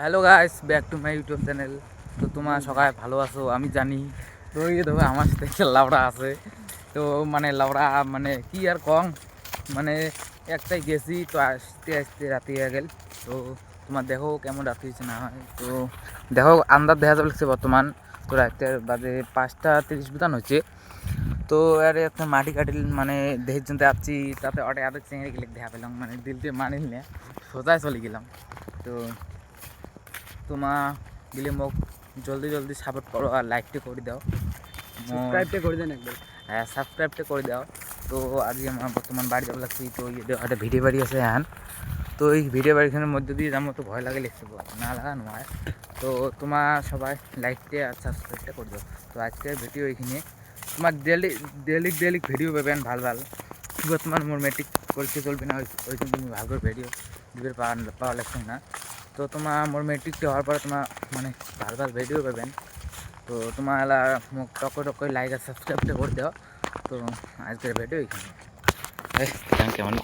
Hello guys, back to my YouTube channel. তো তোমার সবাই ভালো আছো আমি জানি। তো এই দেখো আমার সাথে একটা লাউড়া আছে। তো মানে লাউড়া মানে কি আর কম, মানে একটাই গেছি তো আসতে আসতে রাতে হয়ে গেল। তো তোমার দেখো কেমন রাতে হয়েছে না হয়। তো দেখো আন্দাজ দেখা যাচ্ছে বর্তমান তো রাতের বাজে 5টা 30 বিতান হচ্ছে। তো আর একটা মাটি কাটিল মানে দেহের জন্য আসছি, তাতে অটে আধা চেঙে গেলে দেখা পেলাম, মানে দিল দিয়ে মানিল না, সোজায় চলে গেলাম। তো তোমা গেলে মোক জলদি জলদি সাপোর্ট করো আর লাইকটা করে দাও, সাবস্ক্রাইবটা করে দেন একবার। হ্যাঁ সাবস্ক্রাইবটা করে দাও। তো আজকে আমার বর্তমান বাড়ি যাবো লাগছি, তো একটা ভিডিও বাড়ি আছে হ্যাঁ। তো এই ভিডিও বাড়িখানের মধ্যে দিয়ে যাবো, তো ভয় লাগে লিখতে না লাগানো হয়। তো তোমার সবাই লাইকটা আর সাবস্ক্রাইবটা করে দাও। তো আজকের ভিডিও এইখানে তোমার ডেলি ভিডিও পাবেন ভাল ভাল। বর্তমান মোর মেট্রিক পরীক্ষা চলবে না, ওই জন্য তুমি ভালো করে ভিডিও দিবে পাওয়া লাগছে না। তো তোমার মোর মেট্রিকটা হওয়ার পরে তোমার মানে ভাল ভাল ভিডিও পাবেন। তো তোমার মোক টক লাইক আর সাবস্ক্রাইবটা করে দাও। তো আজকের ভিডিও এখানে থ্যাংক ইউ।